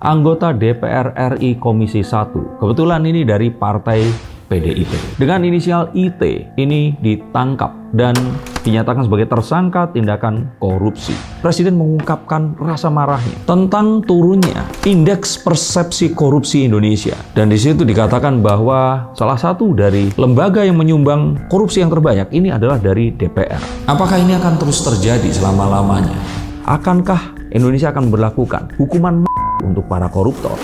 anggota DPR RI Komisi 1. Kebetulan ini dari Partai PDIP. Dengan inisial IT, ini ditangkap dan dinyatakan sebagai tersangka tindakan korupsi. Presiden mengungkapkan rasa marahnya tentang turunnya indeks persepsi korupsi Indonesia. Dan di situ dikatakan bahwa salah satu dari lembaga yang menyumbang korupsi yang terbanyak ini adalah dari DPR. Apakah ini akan terus terjadi selama-lamanya? Akankah Indonesia akan berlakukan hukuman untuk para koruptor?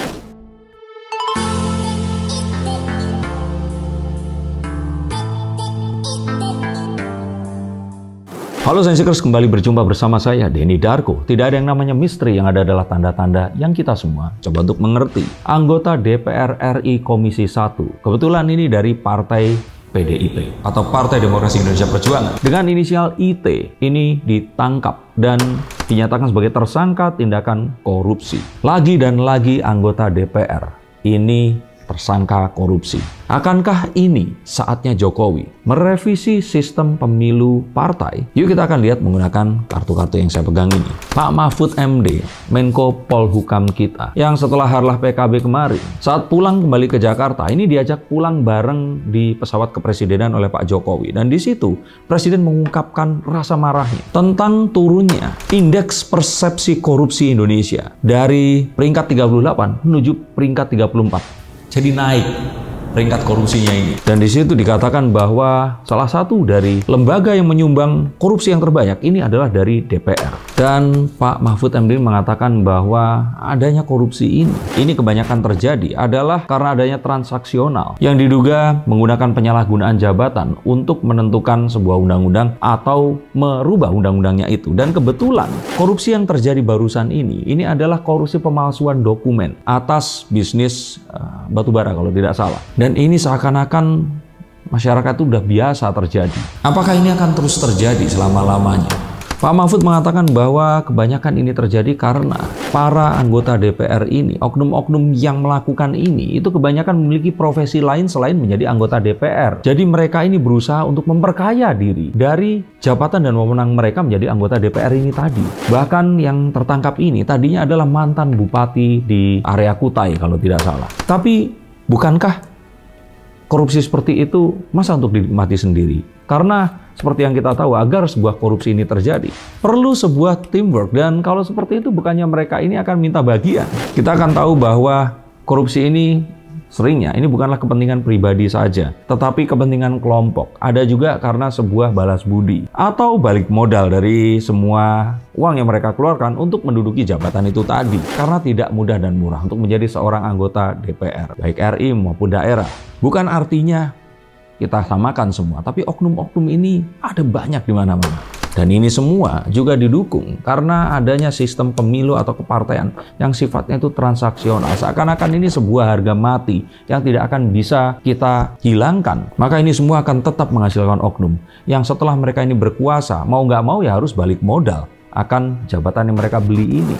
Halo Sensikers, kembali berjumpa bersama saya, Denny Darko. Tidak ada yang namanya misteri, yang ada adalah tanda-tanda yang kita semua coba untuk mengerti. Anggota DPR RI Komisi 1, kebetulan ini dari Partai PDIP atau Partai Demokrasi Indonesia Perjuangan. Dengan inisial IT, ini ditangkap dan dinyatakan sebagai tersangka tindakan korupsi. Lagi dan lagi anggota DPR ini tersangka korupsi. Akankah ini saatnya Jokowi merevisi sistem pemilu partai? Yuk kita akan lihat menggunakan kartu-kartu yang saya pegang ini. Pak Mahfud MD, Menko Polhukam kita, yang setelah harlah PKB kemarin, saat pulang kembali ke Jakarta, ini diajak pulang bareng di pesawat kepresidenan oleh Pak Jokowi. Dan di situ Presiden mengungkapkan rasa marahnya tentang turunnya indeks persepsi korupsi Indonesia dari peringkat 38 menuju peringkat 34. Jadi naik peringkat korupsinya ini. Dan di situ dikatakan bahwa salah satu dari lembaga yang menyumbang korupsi yang terbanyak ini adalah dari DPR. Dan Pak Mahfud MD mengatakan bahwa adanya korupsi ini kebanyakan terjadi adalah karena adanya transaksional yang diduga menggunakan penyalahgunaan jabatan untuk menentukan sebuah undang-undang atau merubah undang-undangnya itu. Dan kebetulan korupsi yang terjadi barusan ini adalah korupsi pemalsuan dokumen atas bisnis batubara kalau tidak salah. Dan ini seakan-akan masyarakat itu udah biasa terjadi. Apakah ini akan terus terjadi selama-lamanya? Pak Mahfud mengatakan bahwa kebanyakan ini terjadi karena para anggota DPR ini, oknum-oknum yang melakukan ini, itu kebanyakan memiliki profesi lain selain menjadi anggota DPR. Jadi mereka ini berusaha untuk memperkaya diri dari jabatan dan wewenang mereka menjadi anggota DPR ini tadi. Bahkan yang tertangkap ini tadinya adalah mantan bupati di area Kutai kalau tidak salah. Tapi bukankah korupsi seperti itu masa untuk dinikmati sendiri? Karena seperti yang kita tahu, agar sebuah korupsi ini terjadi, perlu sebuah teamwork. Dan kalau seperti itu, bukannya mereka ini akan minta bagian. Kita akan tahu bahwa korupsi ini seringnya, ini bukanlah kepentingan pribadi saja, tetapi kepentingan kelompok. Ada juga karena sebuah balas budi atau balik modal dari semua uang yang mereka keluarkan untuk menduduki jabatan itu tadi. Karena tidak mudah dan murah untuk menjadi seorang anggota DPR, baik RI maupun daerah. Bukan artinya kita samakan semua, tapi oknum-oknum ini ada banyak di mana-mana. Dan ini semua juga didukung karena adanya sistem pemilu atau kepartaian yang sifatnya itu transaksional. Seakan-akan ini sebuah harga mati yang tidak akan bisa kita hilangkan. Maka ini semua akan tetap menghasilkan oknum yang setelah mereka ini berkuasa, mau nggak mau ya harus balik modal akan jabatan yang mereka beli ini.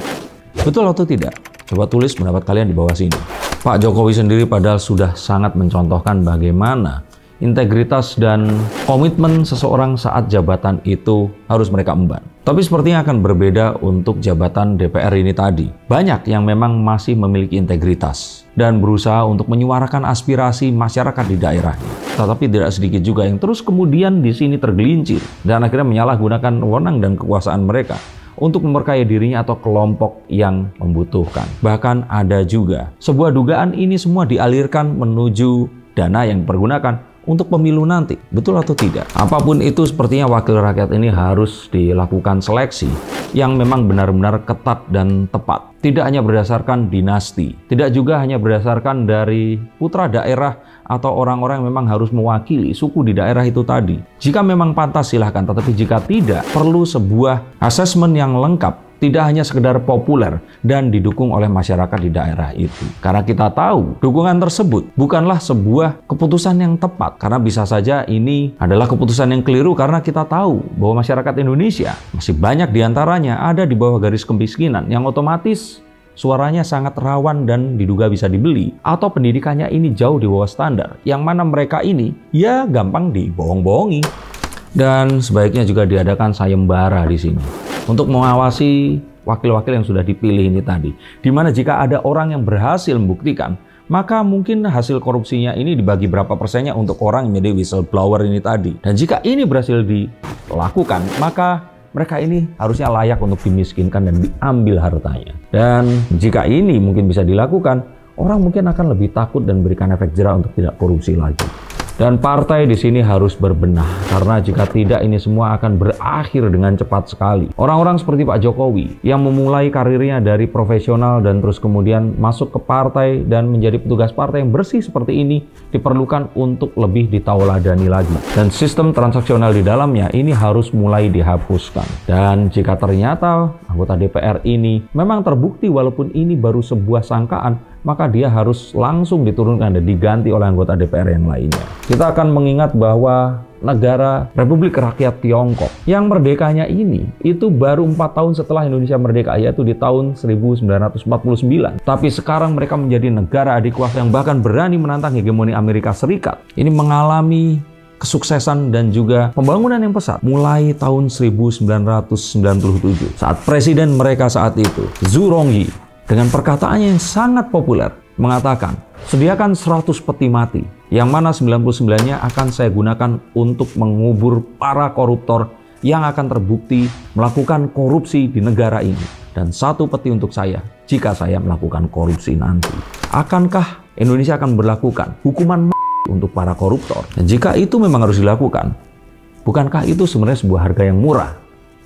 Betul atau tidak? Coba tulis pendapat kalian di bawah sini. Pak Jokowi sendiri padahal sudah sangat mencontohkan bagaimana integritas dan komitmen seseorang saat jabatan itu harus mereka emban. Tapi sepertinya akan berbeda untuk jabatan DPR ini tadi. Banyak yang memang masih memiliki integritas dan berusaha untuk menyuarakan aspirasi masyarakat di daerahnya. Tetapi tidak sedikit juga yang terus kemudian di sini tergelincir dan akhirnya menyalahgunakan wewenang dan kekuasaan mereka untuk memperkaya dirinya atau kelompok yang membutuhkan. Bahkan ada juga sebuah dugaan ini semua dialirkan menuju dana yang dipergunakan untuk pemilu nanti. Betul atau tidak? Apapun itu, sepertinya wakil rakyat ini harus dilakukan seleksi yang memang benar-benar ketat dan tepat. Tidak hanya berdasarkan dinasti, tidak juga hanya berdasarkan dari putra daerah atau orang-orang yang memang harus mewakili suku di daerah itu tadi. Jika memang pantas silahkan, tetapi jika tidak, perlu sebuah asesmen yang lengkap. Tidak hanya sekedar populer dan didukung oleh masyarakat di daerah itu. Karena kita tahu dukungan tersebut bukanlah sebuah keputusan yang tepat. Karena bisa saja ini adalah keputusan yang keliru karena kita tahu bahwa masyarakat Indonesia masih banyak diantaranya ada di bawah garis kemiskinan yang otomatis suaranya sangat rawan dan diduga bisa dibeli. Atau pendidikannya ini jauh di bawah standar. Yang mana mereka ini ya gampang dibohong-bohongi. Dan sebaiknya juga diadakan sayembara di sini untuk mengawasi wakil-wakil yang sudah dipilih ini tadi. Dimana jika ada orang yang berhasil membuktikan, maka mungkin hasil korupsinya ini dibagi berapa persennya untuk orang yang menjadi whistleblower ini tadi. Dan jika ini berhasil dilakukan, maka mereka ini harusnya layak untuk dimiskinkan dan diambil hartanya. Dan jika ini mungkin bisa dilakukan, orang mungkin akan lebih takut dan berikan efek jera untuk tidak korupsi lagi. Dan partai di sini harus berbenah, karena jika tidak ini semua akan berakhir dengan cepat sekali. Orang-orang seperti Pak Jokowi yang memulai karirnya dari profesional dan terus kemudian masuk ke partai dan menjadi petugas partai yang bersih seperti ini diperlukan untuk lebih ditauladani lagi. Dan sistem transaksional di dalamnya ini harus mulai dihapuskan. Dan jika ternyata anggota DPR ini memang terbukti walaupun ini baru sebuah sangkaan, maka dia harus langsung diturunkan dan diganti oleh anggota DPR yang lainnya. Kita akan mengingat bahwa negara Republik Rakyat Tiongkok yang merdekanya ini itu baru 4 tahun setelah Indonesia merdeka, yaitu di tahun 1949. Tapi sekarang mereka menjadi negara adik kuasa yang bahkan berani menantang hegemoni Amerika Serikat. Ini mengalami kesuksesan dan juga pembangunan yang pesat mulai tahun 1997 saat presiden mereka saat itu, Zhu Rongji, dengan perkataannya yang sangat populer, mengatakan, sediakan 100 peti mati, yang mana 99-nya akan saya gunakan untuk mengubur para koruptor yang akan terbukti melakukan korupsi di negara ini. Dan 1 peti untuk saya, jika saya melakukan korupsi nanti. Akankah Indonesia akan berlakukan hukuman untuk para koruptor? Dan jika itu memang harus dilakukan, bukankah itu sebenarnya sebuah harga yang murah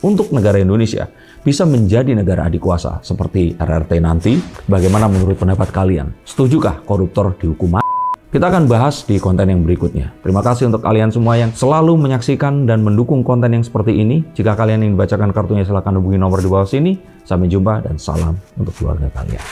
untuk negara Indonesia bisa menjadi negara adik kuasa seperti RRT nanti? Bagaimana menurut pendapat kalian? Setujukah koruptor dihukum? Kita akan bahas di konten yang berikutnya. Terima kasih untuk kalian semua yang selalu menyaksikan dan mendukung konten yang seperti ini. Jika kalian ingin dibacakan kartunya, silahkan hubungi nomor di bawah sini. Sampai jumpa dan salam untuk keluarga kalian.